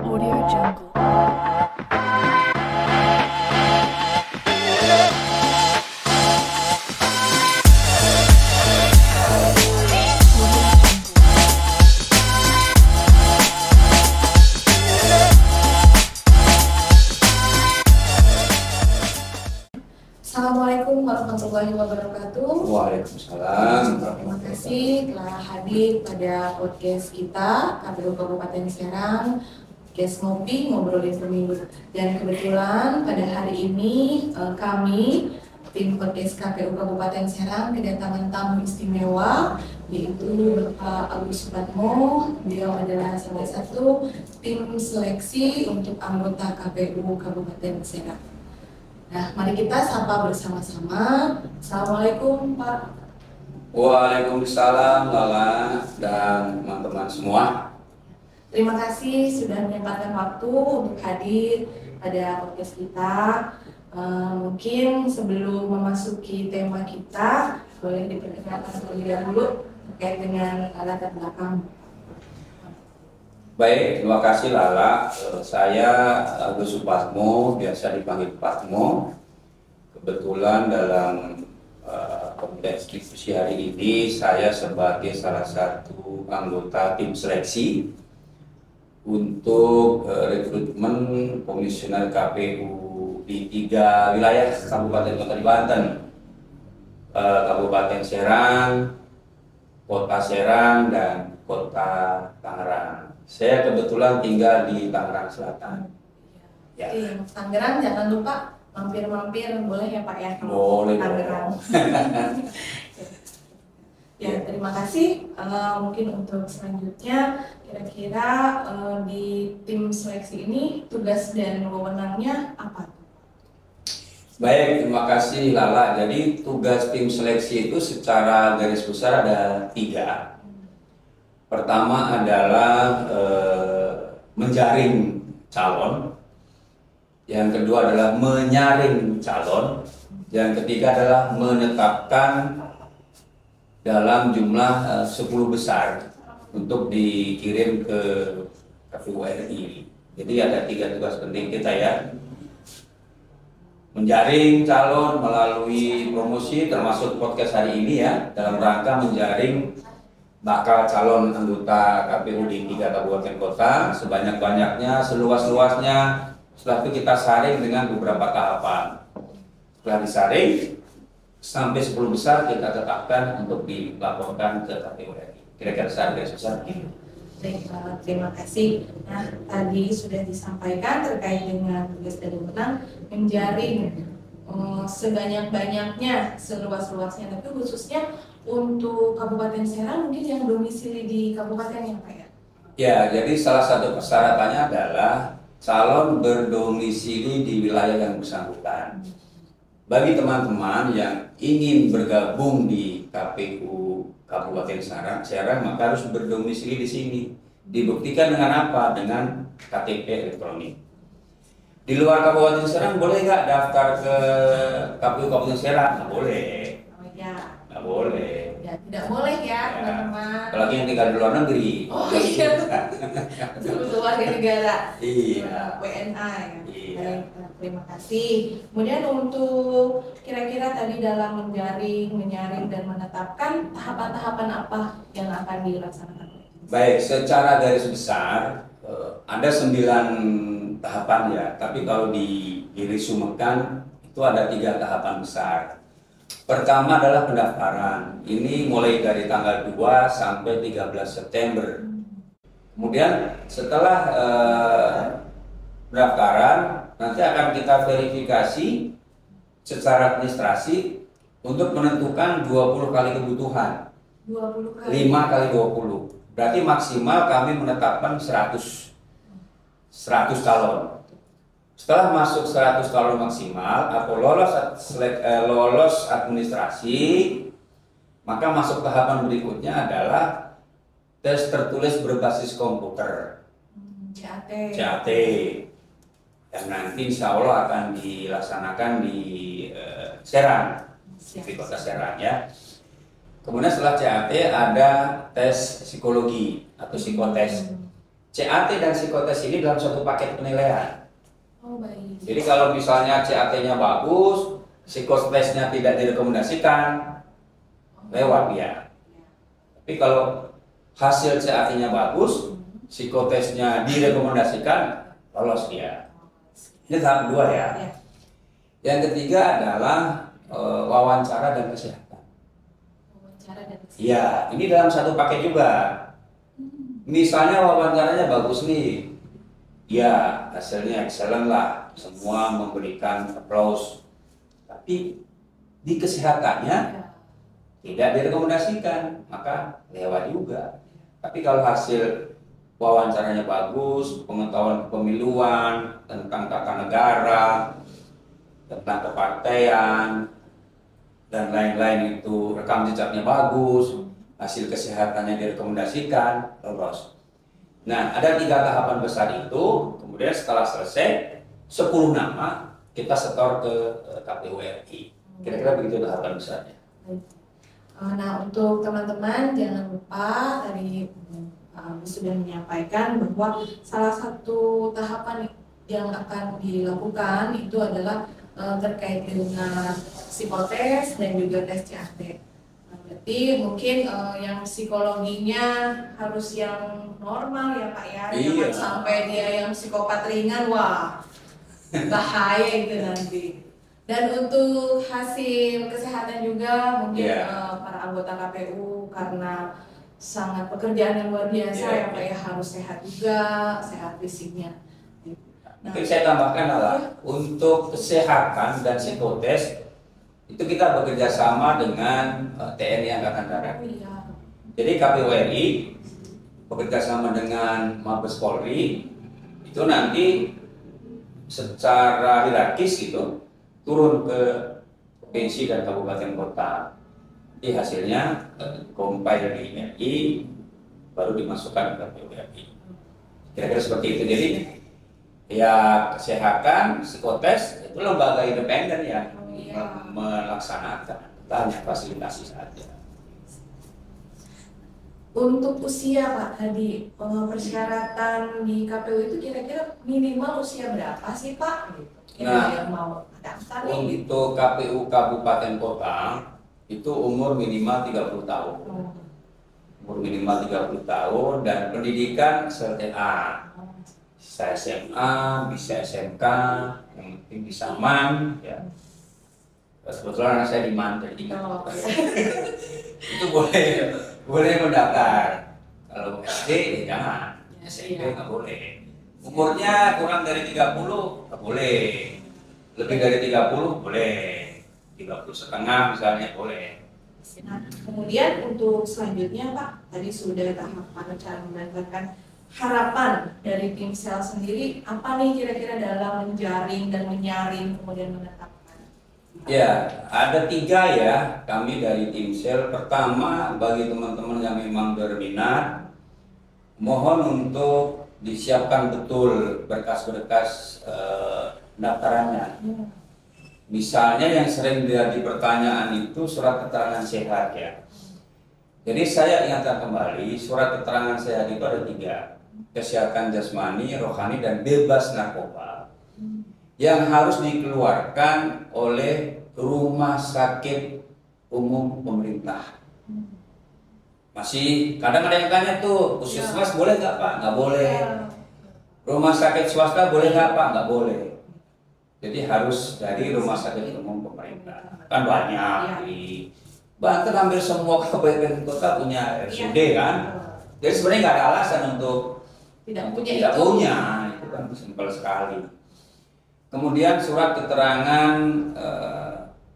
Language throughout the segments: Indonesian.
Audio Jungle. Assalamualaikum warahmatullahi wabarakatuh. Waalaikumsalam. Terima kasih telah hadir pada podcast kita KPU Kabupaten Serang, podcast ngobrolin pemilu. Dan kebetulan pada hari ini kami tim podcast KPU Kabupaten Serang kedatangan tamu istimewa, yaitu Bapak Agus Supatmo. Beliau adalah salah satu tim seleksi untuk anggota KPU Kabupaten Serang. Nah, mari kita sapa bersama-sama. Assalamualaikum, Pak. Waalaikumsalam, Lala dan teman-teman semua. Terima kasih sudah menyempatkan waktu untuk hadir pada podcast kita. Mungkin sebelum memasuki tema kita, boleh diperkenalkan terlebih dahulu terkait dengan latar belakang. Baik, terima kasih Lala. Saya Agus Supatmo, biasa dipanggil Patmo. Kebetulan dalam konteks diskusi hari ini, saya sebagai salah satu anggota tim seleksi untuk rekrutmen komisioner KPU di 3 wilayah Kabupaten Kota di Banten, Kabupaten Serang, Kota Serang, dan Kota Tangerang. Saya kebetulan tinggal di Tangerang Selatan. Ya. Tangerang jangan lupa mampir-mampir, boleh ya Pak ya? Boleh. Tangerang. Ya, terima kasih. Mungkin untuk selanjutnya, kira-kira di tim seleksi ini tugas dan wewenangnya apa? Baik, terima kasih Lala. Jadi tugas tim seleksi itu secara garis besar ada 3. Pertama adalah menjaring calon, yang kedua adalah menyaring calon, yang ketiga adalah menetapkan dalam jumlah 10 besar untuk dikirim ke KPU RI. Jadi ada 3 tugas penting kita ya. Menjaring calon melalui promosi, termasuk podcast hari ini ya, dalam rangka menjaring bakal calon anggota KPU di 3 kabupaten kota sebanyak-banyaknya, seluas-luasnya. Setelah itu kita saring dengan beberapa tahapan. Setelah disaring sampai 10 besar kita tetapkan untuk dilaporkan ke KPU RI. Kira-kira saring besar gitu. Baik, terima kasih. Nah, tadi sudah disampaikan terkait dengan tugas dan wewenang menjaring sebanyak-banyaknya, seluas-luasnya, tapi khususnya untuk Kabupaten Serang mungkin yang domisili di kabupaten yang Pak ya? Ya, jadi salah satu persyaratannya adalah calon berdomisili di wilayah yang bersangkutan. Bagi teman-teman yang ingin bergabung di KPU Kabupaten Serang, maka harus berdomisili di sini. Dibuktikan dengan apa? Dengan KTP elektronik. Di luar Kabupaten Serang boleh nggak daftar ke KPU Kabupaten Serang? Nggak boleh. Oh ya. Nggak boleh. Ya, tidak boleh ya, teman-teman. Apalagi yang tinggal di luar negeri. Oh iya. Betul-betul warga negara. Iya. WNA ya. Iya. Baik, terima kasih. Kemudian untuk kira-kira tadi dalam menyaring dan menetapkan tahapan-tahapan apa yang akan dilaksanakan? Baik, secara garis besar ada 9 tahapan ya, tapi kalau diresumekan itu ada 3 tahapan besar. Pertama adalah pendaftaran. Ini mulai dari tanggal 2 sampai 13 September. Kemudian setelah pendaftaran nanti akan kita verifikasi secara administrasi untuk menentukan 20 kali kebutuhan. 20 kali. 5 kali 20. Berarti maksimal kami menetapkan 100 calon. Setelah masuk 100 calon maksimal atau lolos administrasi, maka masuk tahapan berikutnya adalah tes tertulis berbasis komputer, CAT, yang nanti insya Allah akan dilaksanakan di Serang, di Kota Serang ya. Kemudian setelah CAT ada tes psikologi atau psikotes. CAT dan psikotes ini dalam satu paket penilaian. Oh, baik. Jadi kalau misalnya CAT-nya bagus, psikotesnya tidak direkomendasikan, lewat dia. Tapi kalau hasil CAT-nya bagus, psikotesnya direkomendasikan, lolos dia. Ini tahap kedua ya. Yang ketiga adalah wawancara dan kesehatan. Wawancara dan kesehatan. Iya, ini dalam satu paket juga. Misalnya wawancaranya bagus nih, ya hasilnya excellent lah, semua memberikan applause. Tapi di kesehatannya tidak direkomendasikan, maka lewat juga. Tapi kalau hasil wawancaranya bagus, pengetahuan kepemiluan, tentang tata negara, tentang kepartean, dan lain-lain itu rekam jejaknya bagus, hasil kesehatannya direkomendasikan, lolos. Nah, ada 3 tahapan besar itu, kemudian setelah selesai, 10 nama kita setor ke KPU RI. Kira-kira begitu tahapan besarnya. Nah, untuk teman-teman jangan lupa tadi sudah menyampaikan bahwa salah satu tahapan yang akan dilakukan itu adalah terkait dengan psikotes dan juga tes CAT. Berarti mungkin yang psikologinya harus yang normal ya Pak ya, jangan sampai dia yang psikopat ringan, wah bahaya itu nanti. Dan untuk hasil kesehatan juga mungkin para anggota KPU karena sangat pekerjaan yang luar biasa ya Pak ya, harus sehat juga, sehat fisiknya. Mungkin saya tambahkan adalah untuk kesehatan dan psikotes itu kita bekerja sama dengan TNI Angkatan Darat. Jadi KPU RI bekerja sama dengan Mabes Polri itu nanti secara hierarkis gitu turun ke provinsi dan kabupaten kota. Jadi hasilnya compile di RI baru dimasukkan ke KPU RI. Kira-kira seperti itu. Jadi ya kesehatan, psikotes itu lembaga independen ya melaksanakan, hanya fasilitasi saja. Untuk usia Pak, tadi persyaratan di KPU itu kira-kira minimal usia berapa sih Pak? Yang mau daftar nih. Untuk KPU Kabupaten Kota itu umur minimal 30 tahun. Umur minimal 30 tahun dan pendidikan SLTA. Bisa SMA, bisa SMK, yang penting bisa MAN ya. Kebetulan anak saya di MAN jadi itu boleh mendaftar. Kalau SD jangan, SMP nggak boleh. Umurnya kurang dari 30 nggak boleh, lebih dari 30 boleh, 30 setengah misalnya boleh. Nah, kemudian untuk selanjutnya Pak, tadi sudah tahapan cara mendaftarkan, harapan dari tim sel sendiri apa nih kira-kira dalam menjaring dan menyaring kemudian menetapkan? Ya, ada 3 ya kami dari tim sel. Pertama, bagi teman-teman yang memang berminat, mohon untuk disiapkan betul berkas-berkas pendaftarannya. Misalnya yang sering jadi pertanyaan itu surat keterangan sehat ya. Jadi saya ingatkan kembali, surat keterangan sehat itu ada 3. Kesehatan jasmani, rohani, dan bebas narkoba. Yang harus dikeluarkan oleh rumah sakit umum pemerintah. Masih kadang ada yang tanya tuh, puskesmas boleh nggak Pak? Nggak boleh. Rumah sakit swasta boleh nggak Pak? Nggak boleh. Jadi harus dari rumah sakit umum pemerintah. Kan banyak di Banten, hampir semua kabupaten kota punya RSUD kan. Jadi sebenarnya nggak ada alasan untuk tidak punya. Itu kan simpel sekali. Kemudian surat keterangan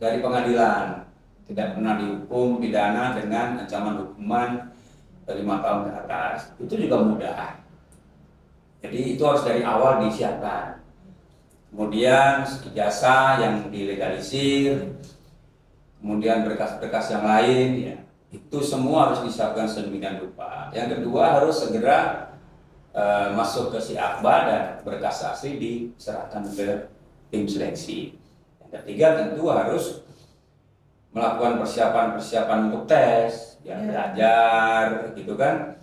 dari pengadilan, tidak pernah dihukum pidana dengan ancaman hukuman 5 tahun ke atas. Itu juga mudah. Jadi itu harus dari awal disiapkan. Kemudian ijazah yang dilegalisir, kemudian berkas-berkas yang lain, ya itu semua harus disiapkan sedemikian rupa. Yang kedua harus segera masuk ke si akbar dan berkas asli diserahkan ke tim seleksi. Yang ketiga tentu harus melakukan persiapan untuk tes, belajar gitu kan.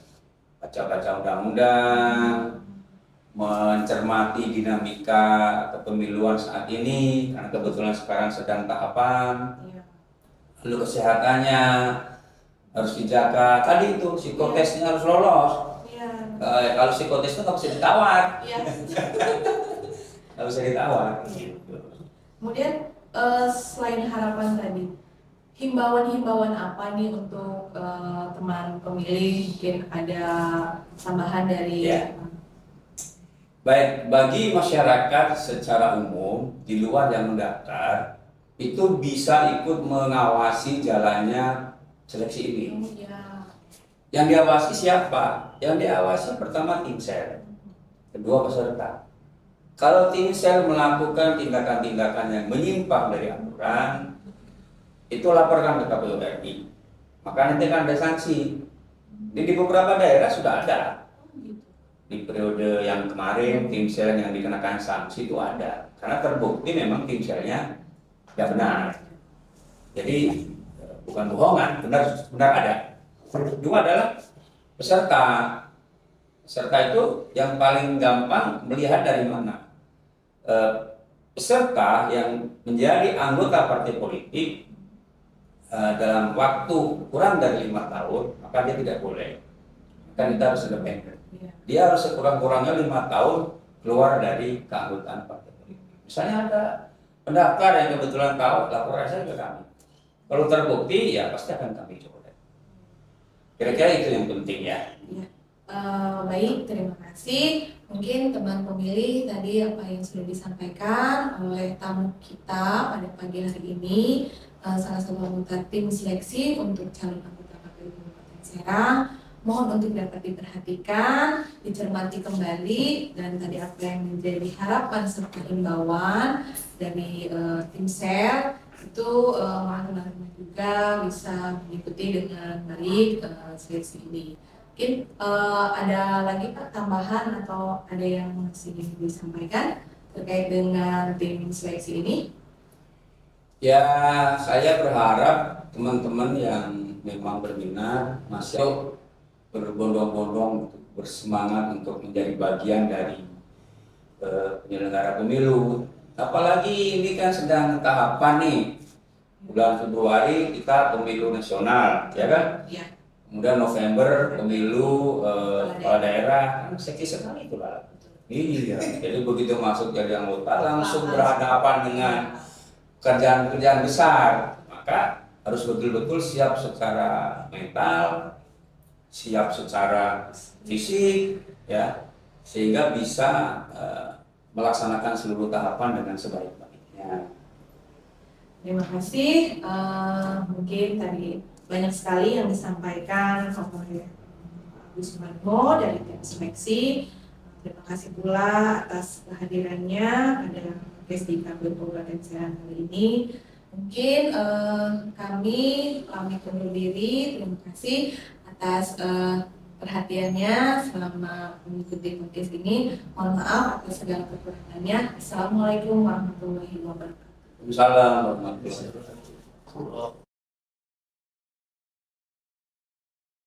baca-baca undang-undang, mencermati dinamika kepemiluan saat ini, karena kebetulan sekarang sedang tahapan. Lalu kesehatannya harus dijaga. Tadi itu psikotesnya harus lolos. Kalau psikotes itu nggak bisa ditawar. Nggak bisa ditawar. Gitu. Kemudian selain harapan tadi, himbauan-himbauan apa nih untuk teman pemilih? Mungkin ada tambahan dari Baik, bagi masyarakat secara umum di luar yang mendaftar itu bisa ikut mengawasi jalannya seleksi ini. Yang diawasi siapa? Yang diawasi pertama tim sel, kedua peserta. Kalau tim sel melakukan tindakan-tindakan yang menyimpang dari aturan, itu laporkan ke KPU RI. Maka nanti akan ada sanksi. Di beberapa daerah sudah ada. Di periode yang kemarin tim sel yang dikenakan sanksi itu ada, karena terbukti memang tim selnya tidak benar. Jadi bukan bohongan, benar ada. Kedua adalah peserta. Peserta itu yang paling gampang melihat dari mana. Peserta yang menjadi anggota partai politik dalam waktu kurang dari 5 tahun, maka dia tidak boleh. Kan kita harus independen. Dia harus sekurang-kurangnya 5 tahun keluar dari keanggotaan partai politik. Misalnya ada pendaftar yang kebetulan tahu, laporan saja ke kami. Kalau terbukti, ya pasti akan kami coba. Kira-kira itu yang penting ya. Baik, terima kasih. Mungkin teman pemilih tadi apa yang sudah disampaikan oleh tamu kita pada pagi hari ini, salah satu anggota tim seleksi untuk calon anggota KPU Kabupaten Serang. Mohon untuk dapat diperhatikan, dicermati kembali, dan tadi apa yang menjadi harapan serta himbauan dari tim sel itu teman-teman juga bisa mengikuti dengan baik seleksi ini. Mungkin ada lagi Pak tambahan atau ada yang masih disampaikan terkait dengan tim seleksi ini? Ya, saya berharap teman-teman yang memang berminat masih berbondong-bondong bersemangat untuk menjadi bagian dari penyelenggara pemilu. Apalagi ini kan sedang tahapan nih, bulan Februari kita pemilu nasional, ya kan? Ya. Kemudian November pemilu kepala daerah, kan seksi sekali itu lah. Iya, jadi begitu masuk jadi anggota langsung berhadapan dengan kerjaan-kerjaan besar, maka harus betul-betul siap secara mental, siap secara fisik, ya, sehingga bisa melaksanakan seluruh tahapan dengan sebaik-baiknya. Terima kasih. Mungkin tadi banyak sekali yang disampaikan oleh Agus Sumarmo dari tim seleksi. Terima kasih pula atas kehadirannya pada KPU Kabupaten Serang kali ini. Mungkin kami undur diri. Terima kasih atas perhatiannya selama mengikuti podcast ini. Mohon maaf atas segala kekurangannya. Assalamualaikum warahmatullahi wabarakatuh. Waalaikumsalam warahmatullahi wabarakatuh.